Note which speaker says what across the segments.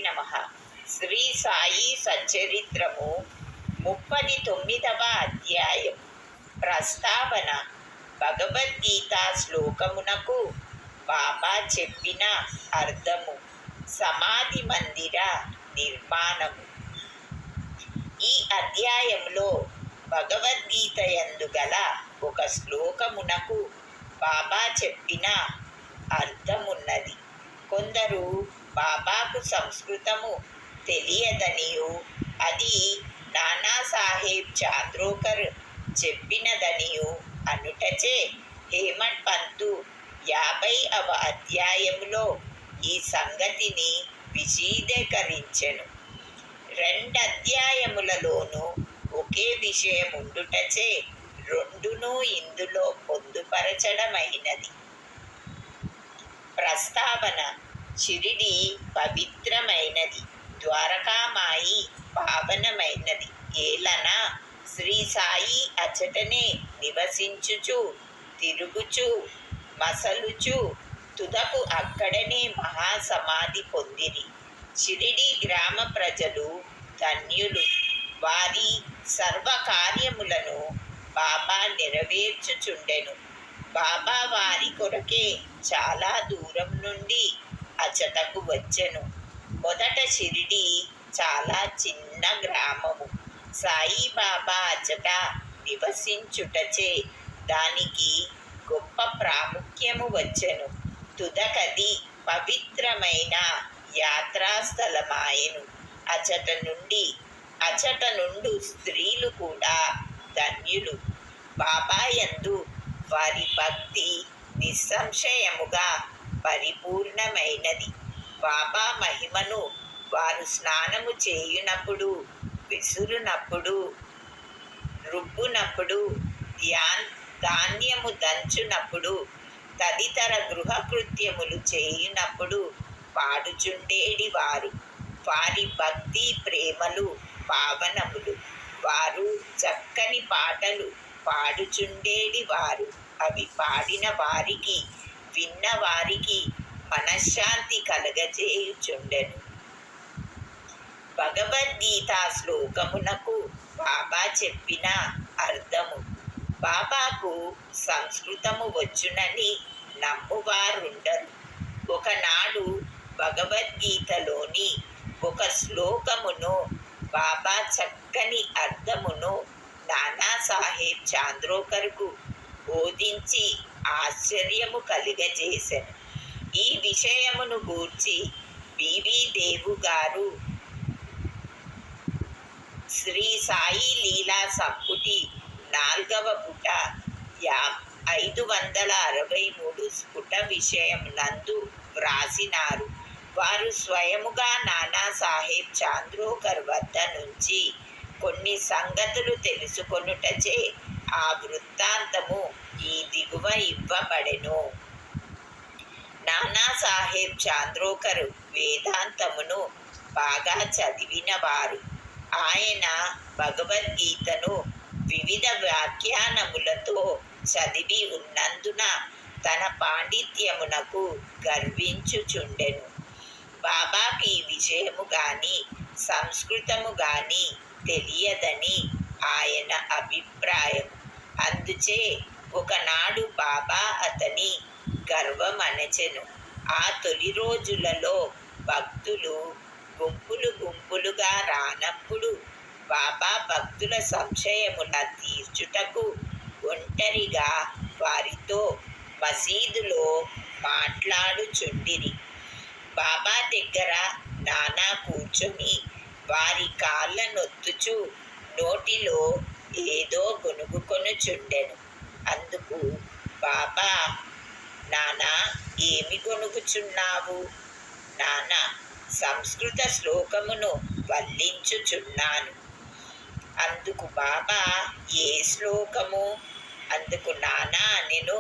Speaker 1: నమః. శ్రీ సాయి సచ్చరిత్రము 39వ అధ్యాయం. ప్రస్తావన. భగవద్గీత శ్లోకమునకు బాబా చెప్పిన అర్థము. సమాధి మందిర నిర్మాణము. ఈ అధ్యాయంలో భగవద్గీత యందు గల ఒక శ్లోకమునకు బాబా చెప్పిన అర్థమున్నది. కొందరు బాబాకు సంస్కృతము తెలియదనియు అది నానాసాహెబ్ చాంద్రోకర్ చెప్పినదనియు అనుటచే హేమంత్ పంతు 50వ అధ్యాయములో ఈ సంగతిని విశదీకరించెను. 2 అధ్యాయములలోనూ ఒకే విషయం ఉండుటచే రెండునూ ఇందులో పొందుపరచడమైనది. ప్రస్తావన. షిరిడి పవిత్రమైనది, ద్వారకామాయి పావనమైనది. ఏలన శ్రీ సాయి అచటనే నివసించుచు తిరుగుచు మసలుచు తుదకు అక్కడనే మహాసమాధి పొందిరి. షిరిడి గ్రామ ప్రజలు ధన్యులు. వారి సర్వకార్యములను బాబా నెరవేర్చుచుండెను. బాబా వారి కొరకే చాలా దూరం నుండి అచటకు వచ్చెను. మొదట షిరిడి చాలా చిన్న గ్రామము. సాయిబాబా అచట నివసించుటచే దానికి గొప్ప ప్రాముఖ్యము వచ్చెను. తుదకది పవిత్రమైన యాత్రాస్థలమాయెను. అచట నుండు స్త్రీలు కూడా ధన్యులు. బాబా యందు వారి భక్తి నిస్సంశయముగా పరిపూర్ణమైనది. బాబా మహిమను వారు స్నానము చేయునప్పుడు, విసురునప్పుడు, రుబ్బునప్పుడు, ధాన్యము దంచునప్పుడు, తదితర గృహ కృత్యములు చేయునప్పుడు పాడుచుండేడి వారు. వారి భక్తి ప్రేమలు పావనములు. వారు చక్కని పాటలు పాడుచుండేడి వారు. అవి పాడిన వారికి, విన్న వారికి మనశ్శాంతి కలగజేయుచుండెను. భగవద్గీత శ్లోకమునకు బాబా చెప్పిన అర్థము. బాబాకు సంస్కృతము వచ్చునని నమ్మువారుండరు. ఒకనాడు భగవద్గీతలోని ఒక శ్లోకమును బాబా చక్కని అర్థమును నానాసాహెబ్ చాంద్రోకర్కు బోధించి ఆశ్చర్యము కలిగజేసెను. ఈ విషయమును గూర్చి బివి దేవు గారు శ్రీ సాయి లీలా సంపుటి 4వ పుట 563 స్ఫుట విషయం నందు వ్రాసినారు. వారు స్వయముగా నానాసాహెబ్ చాంద్రోకర్ వద్ద నుంచి కొన్ని సంగతులు తెలుసుకొనుటచే ఆ వృత్తాంతము ఈ దిగువ ఇవ్వబడెను. నానాసాహెబ్ చాంద్రోకర్ వేదాంతమును బాగా చదివినవారు. ఆయన భగవద్గీతను వివిధ వ్యాఖ్యానములతో చదివి ఉన్నందున తన పాండిత్యమునకు గర్వించుచుండెను. బాబాకి ఈ విషయము గాని సంస్కృతము గాని తెలియదని ఆయన అభిప్రాయం. అందుచే ఒకనాడు బాబా అతని గర్వమణచెను. ఆ తొలి రోజులలో భక్తులు గుంపులుగా రానప్పుడు బాబా భక్తుల సంశయమున తీర్చుటకు ఒంటరిగా వారితో మసీదులో మాట్లాడుచుండిరి. బాబా దగ్గర నానా కూర్చొని వారి కాళ్ళ నొత్తుచు నోటిలో ఏదో గొనుగుకొనుచుండెను. అందుకు బాబా, నానా, ఏమి గొనుగుచున్నావు? నానా, సంస్కృత శ్లోకమును వల్లించుచున్నాను. అందుకు బాబా, ఏ శ్లోకము? అందుకు నానా నేను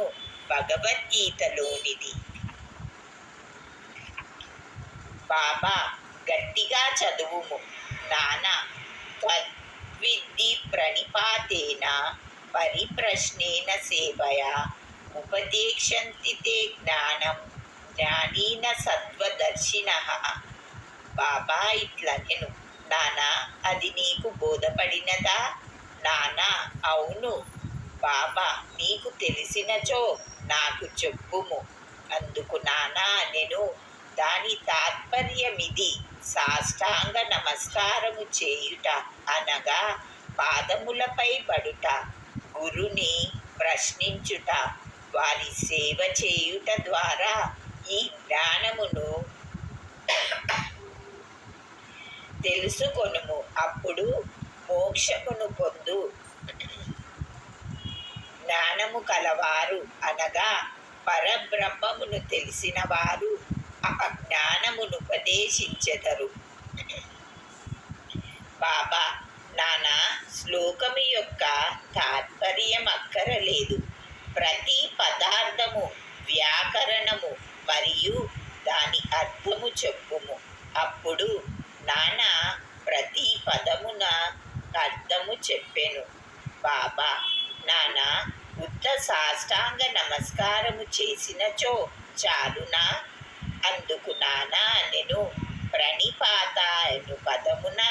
Speaker 1: భగవద్గీతలోనిది. బాబా, గట్టిగా చదువుము. నానా, తద్విద్ధి ప్రణిపాతేన పరిప్రశ్నేన సేవయా ఉపదేక్షంతి తే జ్ఞానం జ్ఞానీన సత్వదర్శినః బాబా ఇట్లనెను, నానా అది నీకు బోధపడినదా? నానా అవును బాబా, నీకు తెలిసినచో నాకు చెప్పుము. అందుకు నానా నేను, దాని తాత్పర్యమిది, సాష్టాంగ నమస్కారము చేయుట అనగా పాదములపై పడుట, గురుని ప్రశ్నించుట, వారి సేవ చేయుట ద్వారా ఈ జ్ఞానమును తెలుసుకొనుము. అప్పుడు మోక్షమును పొందు. జ్ఞానము కలవారు అనగా పరబ్రహ్మమును తెలిసిన వారు ఆ జ్ఞానమును ఉపదేశించెదరు. బాబా, నానా శ్లోకము యొక్క తాత్పర్యం అక్కరలేదు. ప్రతి పదార్థము వ్యాకరణము మరియు దాని అర్థము చెప్పుము. అప్పుడు నానా ప్రతి పదమున అర్థము చెప్పెను. బాబా, నానా ఉత్త సాష్టాంగ నమస్కారము చేసినచో చాలునా? అందుకు నానా నేను, ప్రణిపాత అను పదమున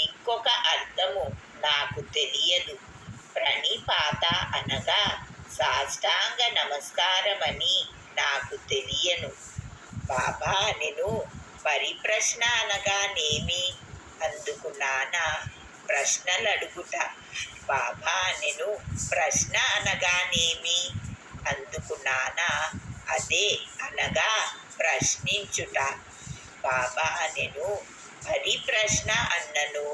Speaker 1: ఇంకొక అర్థము నాకు తెలియదు. ప్రణిపాత అనగా సాష్టాంగ నమస్కారమని నాకు తెలియను. బాబా నేను, పరిప్రశ్న అనగానేమి? అందుకు నానా ప్రశ్నలడుగుట. బాబా నేను, ప్రశ్న అనగానేమి? అందుకు నానా అదే అనగా ప్రశ్నించుట. బాబా నేను, పరిప్రశ్న అన్నను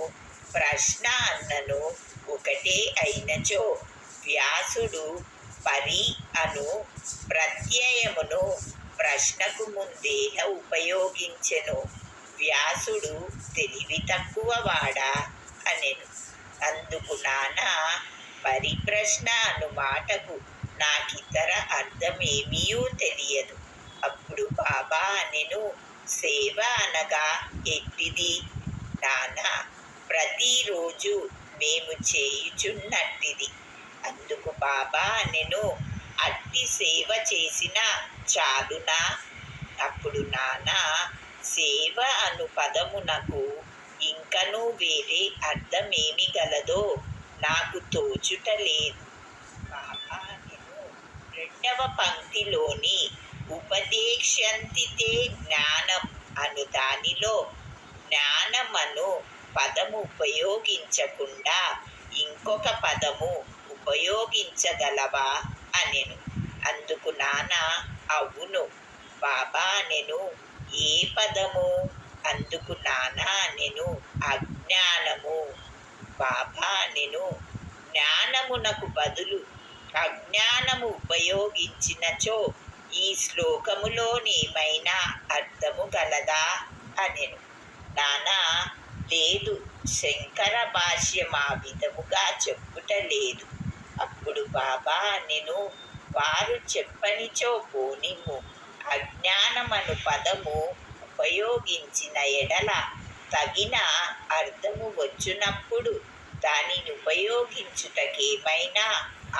Speaker 1: ప్రశ్న అన్నను ఒకటే అయినచో వ్యాసుడు పరి అను ప్రత్యయమును ప్రశ్నకు ముందే ఉపయోగించెను. వ్యాసుడు తెలివి తక్కువ వాడా అనెను. అందుకు నానా పరిప్రశ్న అను మాటకు నాకితర అర్థమేమీయూ తెలియదు. అప్పుడు బాబా అనెను, సేవ అనగా ఎట్టిది? నానా ప్రతిరోజు మేము చేయుచున్నట్టిది. అందుకు బాబా అనెను, అట్టి సేవ చేసిన చాలునా? అప్పుడు నానా, సేవ అను పదమునకు ఇంకనూ వేరే అర్థమేమి గలదో నాకు తోచుటలేదు. బాబా నేను, రెండవ పంక్తిలోని ఉపదేశంతి తే జ్ఞానం అను దానిలో జ్ఞానమను పదము ఉపయోగించకుండా ఇంకొక పదము ఉపయోగించగలవా అనెను. అందుకు నానా అవును బాబా నేను, ఏ పదము? అందుకు నానా నేను, అజ్ఞానము. బాబా నేను, జ్ఞానమునకు బదులు అజ్ఞానము ఉపయోగించినచో ఈ శ్లోకములోనేమైనా అర్థము గలదా అనెను. నానా లేదు, శంకర భాష్యం ఆ విధముగా చెప్పుట లేదు. అప్పుడు బాబా నేను, వారు చెప్పనిచో పోనిమ్ము. అజ్ఞానమను పదము ఉపయోగించిన ఎడల తగిన అర్థము వచ్చునప్పుడు దానిని ఉపయోగించుటకేమైనా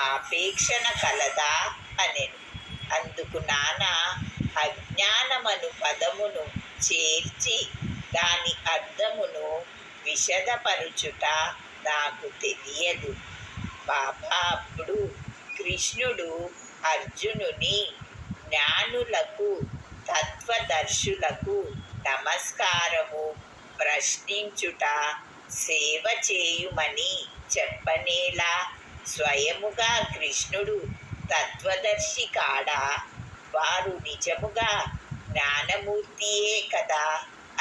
Speaker 1: ఆపేక్షణ కలదా అనెను. అందుకు నానా, అజ్ఞానమను పదమును చేర్చి దాని అర్థమును విశదపరుచుట నాకు తెలియదు. బాబా అప్పుడు కృష్ణుడు అర్జునుని, జ్ఞానులకు తత్వదర్శులకు నమస్కారము, ప్రశ్నించుట, సేవ చేయుమని చెప్పనేలా? స్వయముగా కృష్ణుడు తత్వదర్శి కాడా? వారు నిజముగా జ్ఞానమూర్తియే కదా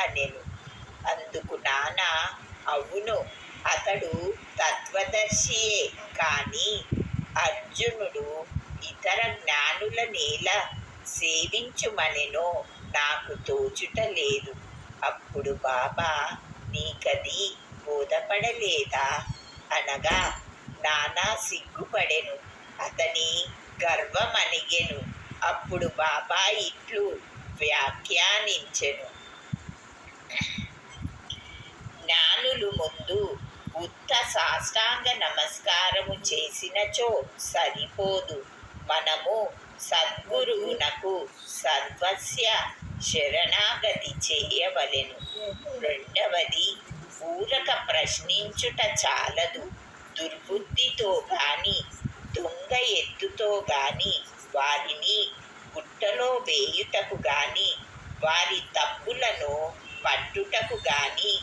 Speaker 1: అనెను. అందుకు నానా అవును, అతడు తత్వదర్శియే. కానీ అర్జునుడు ఇతర జ్ఞానులనేల సేవించుమనెనో నాకు తోచుట లేదు. అప్పుడు బాబా నీకది బోధపడలేదా అనగా నానా సిగ్గుపడెను. అతని గర్వమణిగెను. అప్పుడు బాబా ఇట్లు వ్యాఖ్యానించెను, జ్ఞానులు ముందు ఉత్త సాష్టాంగ నమస్కారము చేసినచో సరిపోదు. మనము సద్గురువునకు సర్వస్య శరణాగతి చేయవలెను. రెండవది, ఊరక ప్రశ్నించుట చాలదు. దుర్బుద్ధితో గాని దొంగ ఎత్తుతో గాని వారిని గుట్టలో వేయుటకు గాని వారి తప్పులను పట్టుటకు గాని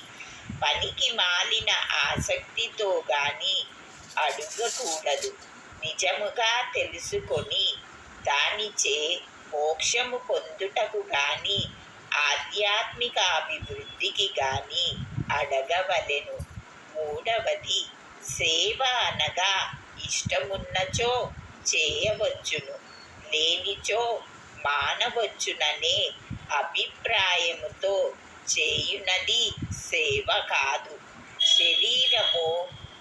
Speaker 1: పనికి మాలిన ఆసక్తితో గాని అడుగకూడదు. నిజముగా తెలుసుకొని దానిచే మోక్షము పొందుటకు గాని ఆధ్యాత్మిక అభివృద్ధికి గాని అడగవలెను. మూడవది, సేవ అనగా ఇష్టమున్నచో చేయవచ్చును, లేనిచో మానవచ్చుననే అభిప్రాయముతో చేయునది సేవ కాదు. శరీరము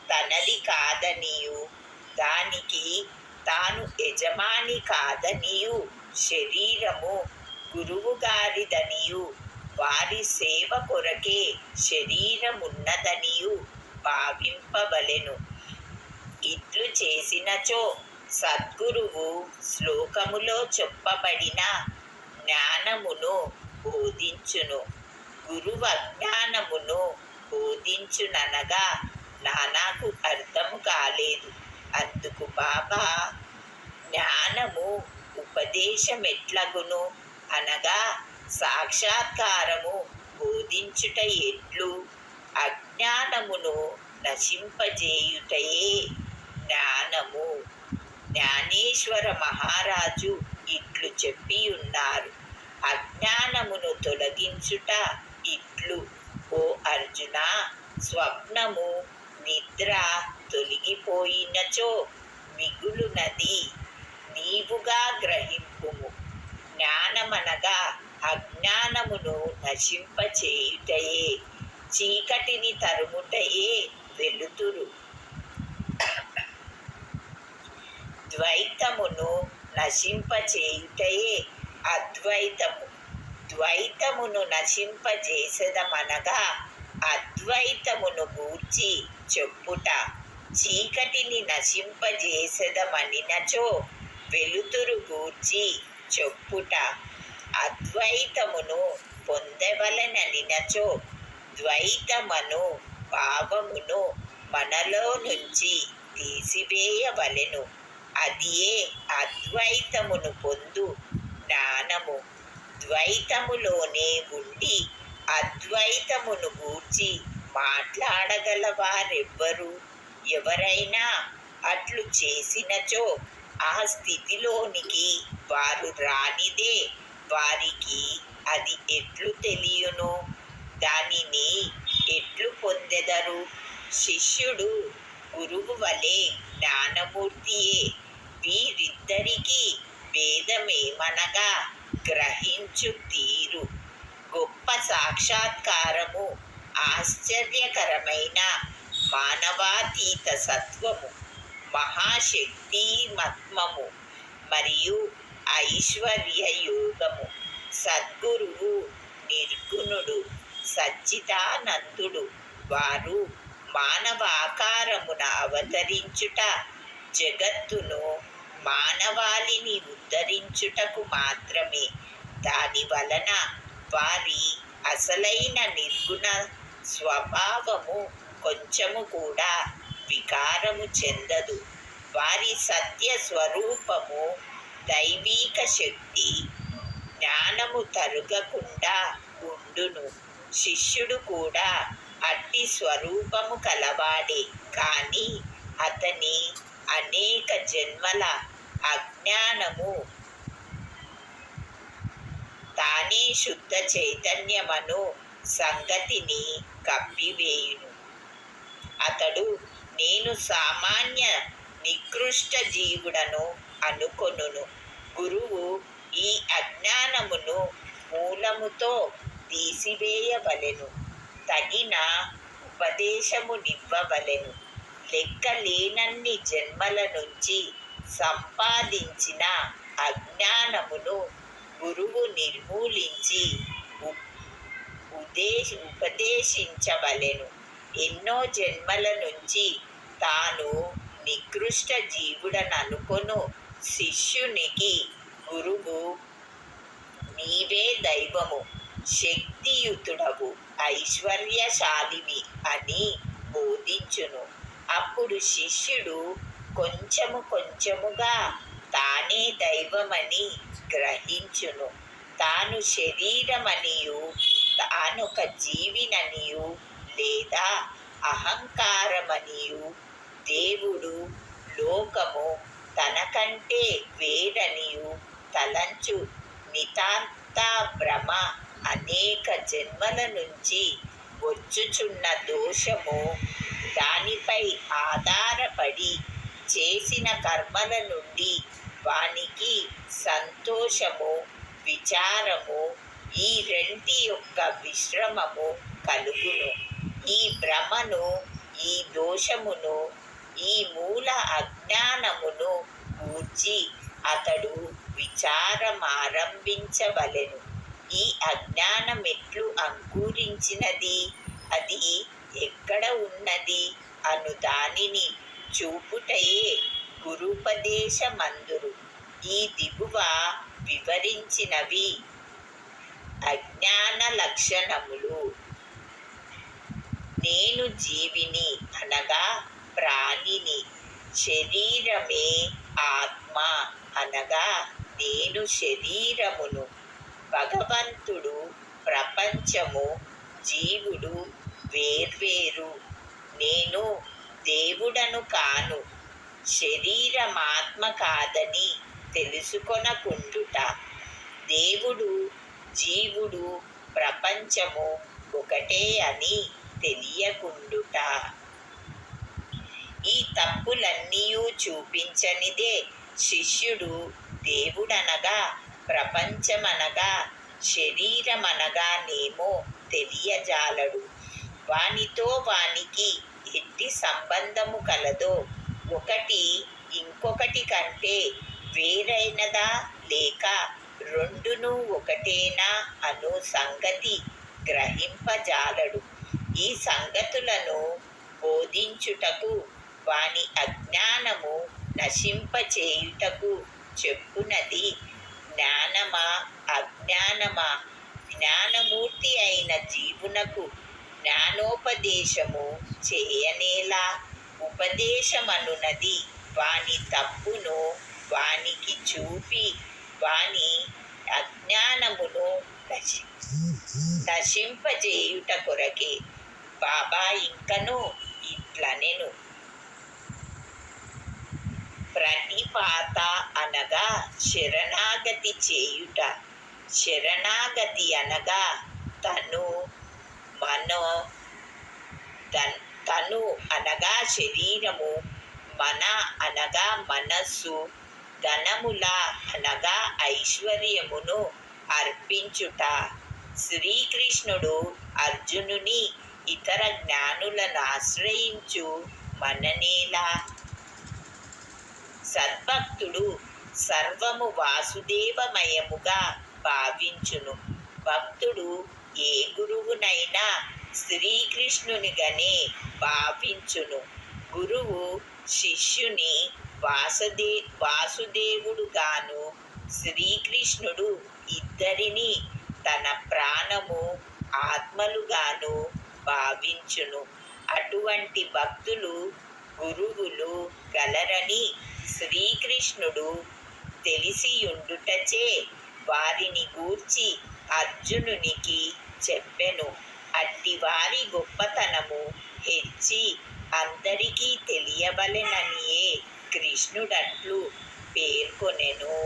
Speaker 1: తనది కాదనియు దానికి తాను యజమాని కాదనియు శరీరము గురువుగారిదనియు వారి సేవ కొరకే శరీరమున్నదనియు భావింపవలెను. ఇట్లు చేసినచో సద్గురువు శ్లోకములో చెప్పబడిన జ్ఞానమును బోధించును. గురువు అజ్ఞానమును బోధించుననగా నాకు అర్థము కాలేదు. అందుకు బాబా, జ్ఞానము ఉపదేశమెట్లగును అనగా సాక్షాత్కారము బోధించుట ఎట్లు, అజ్ఞానమును నశింపజేయుటయే జ్ఞానము. జ్ఞానేశ్వర మహారాజు ఇట్లు చెప్పి ఉన్నారు. అజ్ఞానమును తొలగించుట ఇట్లు, ఓ అర్జున, స్వప్నము నిద్ర తొలగిపోయినచో మిగులునది నీవుగా గ్రహింపుము. జ్ఞానమనగా అజ్ఞానమును నశింపచేయుటయే, చీకటిని తరుముటయే వెలుతురు. ద్వైతమును నశింపచేయుటయే అద్వైతము. ద్వైతమును నశింపజేసెదమనగా అద్వైతమును గూర్చి చెప్పుట. చీకటిని నశింపజేసెదమనినచో వెలుతురు గూర్చి చెప్పుట. అద్వైతమును పొందవలననినచో ద్వైతమను భావమును మనలో నుంచి తీసివేయవలెను. అదియే అద్వైతమును పొందు జ్ఞానము. ద్వైతములోనే ఉండి అద్వైతమును గూర్చి మాట్లాడగలవారెవ్వరు? ఎవరైనా అట్లు చేసినచో ఆ స్థితిలోనికి వారు రానిదే వారికి అది ఎట్లు తెలియను? దానిని ఎట్లు పొందెదరు? శిష్యుడు గురువు వలె జ్ఞానమూర్తియే. వీరిద్దరికీ భేదమేమనగా గ్రహించు తీరు. గొప్ప సాక్షాత్కారము, ఆశ్చర్యకరమైన మానవాతీత సత్వము, మహాశక్తిమత్వము మరియు ఐశ్వర్య యోగము. సద్గురువు నిర్గుణుడు, సచ్చిదానందుడు. వారు మానవాకారమున అవతరించుట జగత్తును మానవాళిని ఉద్ధరించుటకు మాత్రమే. దాని వలన వారి అసలైన నిర్గుణ స్వభావము కొంచెము కూడా వికారము చెందదు. వారి సత్య స్వరూపము దైవీక శక్తి జ్ఞానము తరుగకుండా ఉండును. శిష్యుడు కూడా అట్టి స్వరూపము కలవాడే. కానీ అతని అనేక జన్మల అజ్ఞానము తానే శుద్ధ చైతన్యమను సంగతిని కప్పివేయును. అతడు నేను సామాన్య నికృష్ట జీవుడను అనుకొనును. గురువు ఈ అజ్ఞానమును మూలముతో తీసివేయవలెను. తగిన ఉపదేశమునివ్వవలెను. లెక్కలేనన్ని జన్మల నుంచి సంపాదించిన అజ్ఞానమును గురువు నిర్మూలించి ఉపదేశించవలెను. ఎన్నో జన్మల నుంచి తాను నికృష్ట జీవుడననుకొను శిష్యునికి గురువు నీవే దైవము, శక్తియుతుడవు, ఐశ్వర్యశాలివి అని బోధించును. అప్పుడు శిష్యుడు కొంచెము కొంచెముగా తానే దైవమని గ్రహించును. తాను శరీరమనియు తానొక జీవిననియు లేదా అహంకారమనియు దేవుడు లోకము తనకంటే వేరనియు తలంచు నితాంత భ్రమ అనేక జన్మల నుంచి వచ్చుచున్న దోషము, దానిపై ఆధారపడి చేసిన కర్మల నుండి వానికి సంతోషము, విచారము, ఈ రెంటి యొక్క విశ్రమము కలుగును. ఈ భ్రమను, ఈ దోషమును, ఈ మూల అజ్ఞానమును గూర్చి అతడు విచారమారంభించవలెను. ఈ అజ్ఞానమెట్లు అంకురించినది, అది ఎక్కడ ఉన్నది అను దానిని చూపుటయే గురుపదేశమందురు. ఈ దిగువ వివరించినవి అజ్ఞాన లక్షణములు. నేను జీవిని అనగా ప్రాణిని, శరీరమే ఆత్మ అనగా నేను శరీరమును, భగవంతుడు, ప్రపంచము, జీవుడు వేర్వేరు, నేను దేవుడను కాను, శరీరమాత్మ కాదని తెలుసుకొనకుండుట, దేవుడు, జీవుడు, ప్రపంచము ఒకటే అని తెలియకుండుట. ఈ తప్పులన్నీయూ చూపించనిదే శిష్యుడు దేవుడనగా ప్రపంచమనగా శరీరమనగానేమో తెలియజాలడు. వానితో వానికి ఎట్టి సంబంధము కలదో, ఒకటి ఇంకొకటి కంటే వేరైనదా లేక రెండును ఒకటేనా అను సంగతి గ్రహింపజాలడు. ఈ సంగతులను బోధించుటకు, వాని అజ్ఞానము నశింపచేయుటకు చెప్పునది జ్ఞానమా అజ్ఞానమా? జ్ఞానమూర్తి అయిన జీవునకు జ్ఞానోపదేశము చేయనేలా? ఉపదేశమనున్నది వాని తప్పును వానికి చూపి వాని అజ్ఞానమును నశింపజేయుట కొరకే. బాబా ఇంకను ఇట్లనెను, ప్రణిపాత అనగా శరణాగతి చేయుట, శరణాగతి అనగా తను, తను అనగా శరీరము, మన అనగా మనస్సు, ధనముల అనగా ఐశ్వర్యమును అర్పించుట. శ్రీకృష్ణుడు అర్జునుని ఇతర జ్ఞానులను ఆశ్రయించు మననేలా? సద్భక్తుడు సర్వము వాసుదేవమయముగా భావించును. భక్తుడు ఏ గురువునైనా శ్రీకృష్ణునిగానే భావించును. గురువు శిష్యుని వాసుదేవుడుగాను, శ్రీకృష్ణుడు ఇద్దరిని తన ప్రాణము, ఆత్మలుగాను భావించును. అటువంటి భక్తులు, గురువులు గలరని శ్రీకృష్ణుడు తెలిసియుండుటచే వారిని గూర్చి అర్జునునికి చెప్పెను. అట్టి వారి గొప్పతనము హెచ్చి అందరికీ తెలియవలెననియే కృష్ణుడట్లు పేర్కొనెను.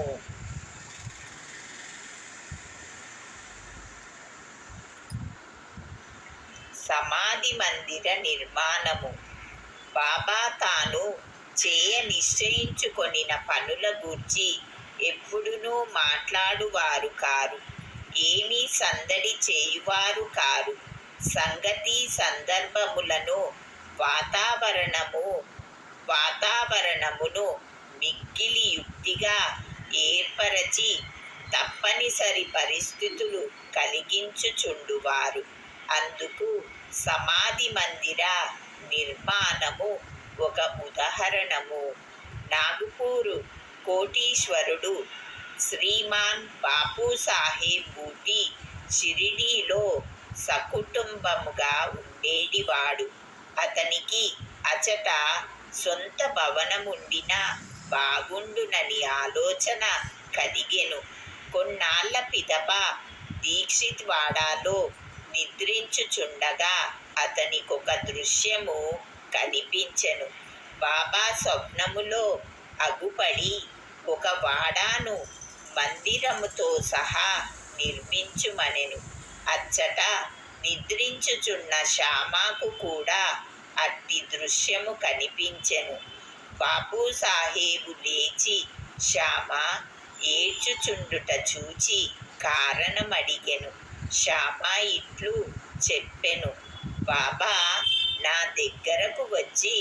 Speaker 1: సమాధి మందిర నిర్మాణము. బాబా తాను చేయ నిశ్చయించుకొనిన పనుల గూర్చి ఎప్పుడునూ మాట్లాడువారు కారు, ఏమీ సందడి చేయువారు కారు. సంగతి సందర్భములను వాతావరణమును మిక్కిలి యుక్తిగా ఏర్పరచి తప్పనిసరి పరిస్థితులు కలిగించుచుండువారు. అందుకు సమాధి మందిర నిర్మాణము ఒక ఉదాహరణము. నాగపూరు కోటీశ్వరుడు శ్రీమాన్ బాపు సాహెబ్ బూటీ షిరిడీలో సకుటుంబముగా ఉండేటివాడు. అతనికి అచట సొంత భవనముండినా బాగుండునని ఆలోచన కలిగెను. కొన్నాళ్ల పిదప దీక్షిత్ వాడాలో నిద్రించుచుండగా అతనికొక దృశ్యము కనిపించెను. బాబా స్వప్నములో అగుపడి ఒక వాడాను మందిరముతో సహా నిర్మించుమనెను. అచ్చట నిద్రించుచున్న శ్యామాకు కూడా అట్టి దృశ్యము కనిపించెను. బాపు సాహేబు లేచి శ్యామ ఏడ్చుచుండుట చూచి కారణమడిగెను. శ్యామ ఇట్లు చెప్పెను, బాబా నా దగ్గరకు వచ్చి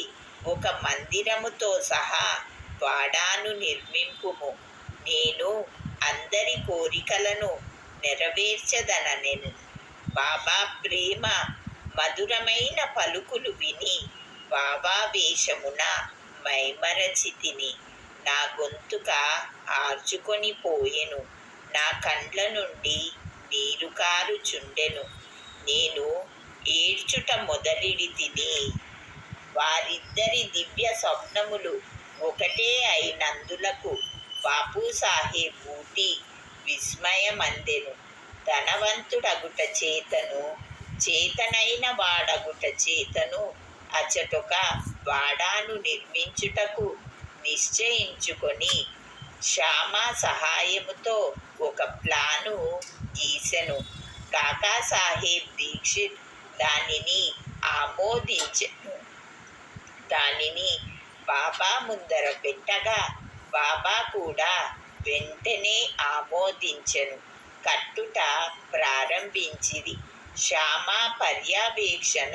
Speaker 1: ఒక మందిరముతో సహా వాడాను నిర్మింపుము. నేను అందరి కోరికలను నెరవేర్చదననెను. బాబా ప్రేమ మధురమైన పలుకులు విని భావావేశమున మైమరచితిని. నా గొంతుక ఆర్చుకొని పోయెను. నా కండ్ల నుండి నీరు కారుచుండెను. నేను ఏడ్చుట మొదలిడితిని. వారిద్దరి దివ్య స్వప్నములు ఒకటే అయినందులకు బాపు సాహెబ్ బూటీ విస్మయమందెను. ధనవంతుడగుట చేతను, చేతనైన వాడగుట చేతను అచటొక వాడాను నిర్మించుటకు నిశ్చయించుకొని శ్యామ సహాయముతో ఒక ప్లాను గీసెను. కాకాసాహెబ్ దీక్షిత్ దానిని ఆమోదించెను. దానిని బాబా ముందర పెట్టగా బాబా కూడా వెంటనే ఆమోదించెను. కట్టుట ప్రారంభించిరి. శ్యామ పర్యవేక్షణ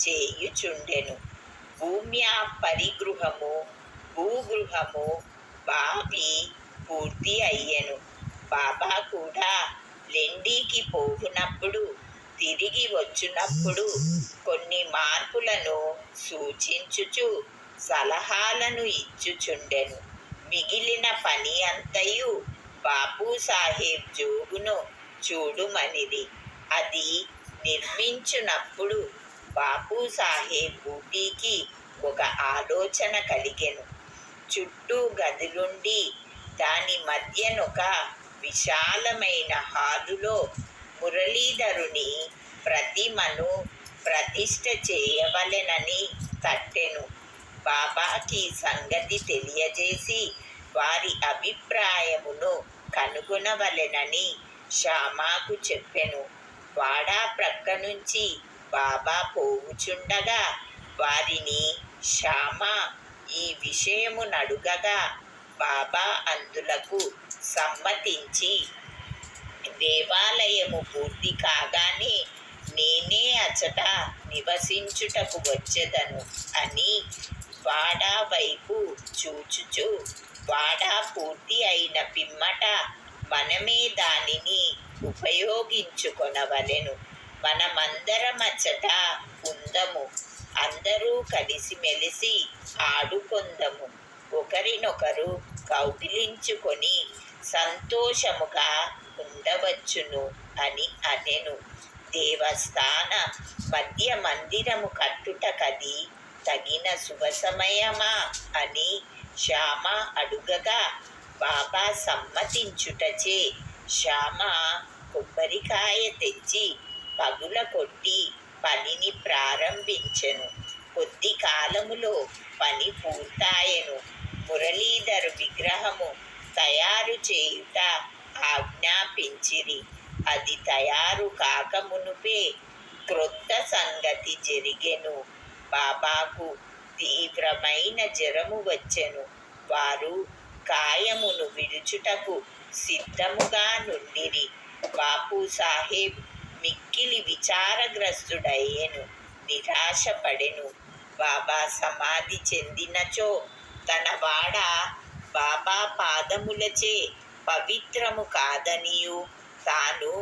Speaker 1: చేయుచుండెను. భూమ్య పరిగృహము, భూగృహము, బావి పూర్తి అయ్యెను. బాబా కూడా లెండీకి పోవునప్పుడు తిరిగి వచ్చునప్పుడు కొన్ని మార్పులను సూచించుచు సలహాలను ఇచ్చుచుండెను. మిగిలిన పని అంతయు బాపు సాహెబ్ జోగును చూడుమనిది. అది నిర్మించునప్పుడు బాపు సాహెబ్ బూటీకి ఒక ఆలోచన కలిగెను. చుట్టూ గదులుండి దాని మధ్యనొక విశాలమైన హాలులో మురళీధరుని ప్రతిమను ప్రతిష్ఠ చేయవలెనని తట్టెను. బాబాకి సంగతి తెలియజేసి వారి అభిప్రాయమును కనుగొనవలెనని శ్యామాకు చెప్పెను. వాడా ప్రక్క నుంచి బాబా పోవుచుండగా వారిని శ్యామ ఈ విషయమునడుగగా బాబా అందులకు సమ్మతించి దేవాలయము పూర్తి కాగానే నేనే అచట నివసించుటకు వచ్చెదను అని వాడా వైపు చూచుచు, వాడా పూర్తి అయిన పిమ్మట మనమే దానిని ఉపయోగించుకొనవలెను. మనమందరమచ్చట ఉందము. అందరూ కలిసిమెలిసి ఆడుకొందము. ఒకరినొకరు కౌగిలించుకొని సంతోషముగా ఉండవచ్చును అని అనెను. దేవస్థాన మధ్య మందిరము కట్టుటకది తగిన శుభ సమయమా అని శ్యామ అడుగగా బాబా సమ్మతించుటచే శ్యామ కొబ్బరికాయ తెచ్చి పగుల కొట్టి పనిని ప్రారంభించెను. కొద్ది కాలములో పని పూర్తాయెను. మురళీధరు విగ్రహము తయారు చేయుట ఆజ్ఞాపించిరి. అది తయారు కాకమునుపే క్రొత్త సంగతి జరిగెను. బాబాకు తీవ్రమైన జ్వరము వచ్చెను. వారు కాయమును విడుచుటకు సిద్ధముగా నుండిరి. బాపు సాహెబ్ మిక్కిలి విచారగ్రస్తుడయ్యెను, నిరాశపడెను. బాబా సమాధి చెందినచో తన వాడ బాబా పాదములచే పవిత్రము కాదనియు తాను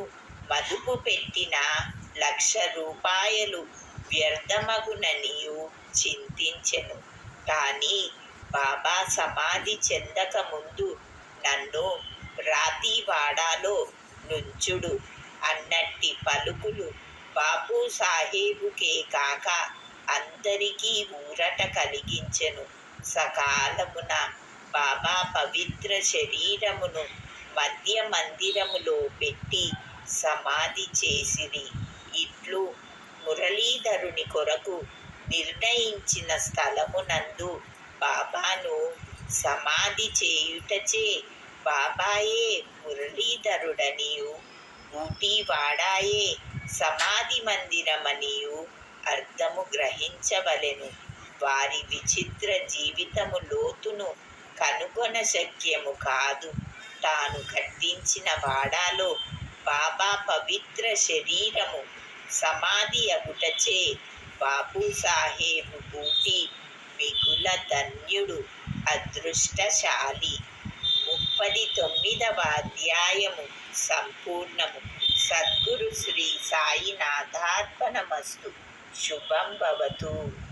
Speaker 1: మదుపు పెట్టిన 1,00,000 రూపాయలు వ్యర్థమగుననియు చింతించెను. కానీ బాబా సమాధి చెందక ముందు నన్ను రాతివాడాలో నుంచుడు అన్నట్టి పలుకులు బాపు సాహేబుకే కాక అందరికీ ఊరట కలిగించెను. సకాలమున బాబా పవిత్ర శరీరమును మధ్య మందిరములో పెట్టి సమాధి చేసిరి. ఇట్లు మురళీధరుని కొరకు నిర్ణయించిన స్థలమునందు బాబాను సమాధి చేయుటచే బాబాయే మురళీధరుడనియు ఊటీవాడాయే సమాధి మందిరమనియు అర్థము గ్రహించవలెను. వారి విచిత్ర జీవితము లోతును కనుగొన శక్యము కాదు. తాను కట్టించిన వాడాలో బాబా పవిత్ర శరీరము సమాధి అగుటచే బాపు సాహేబు బూటి మిగుల ధన్యుడు, అదృష్టశాలి. 39వ అధ్యాయము సంపూర్ణము. సద్గురు శ్రీ సాయినాథార్పణమస్తు. శుభం భవతు.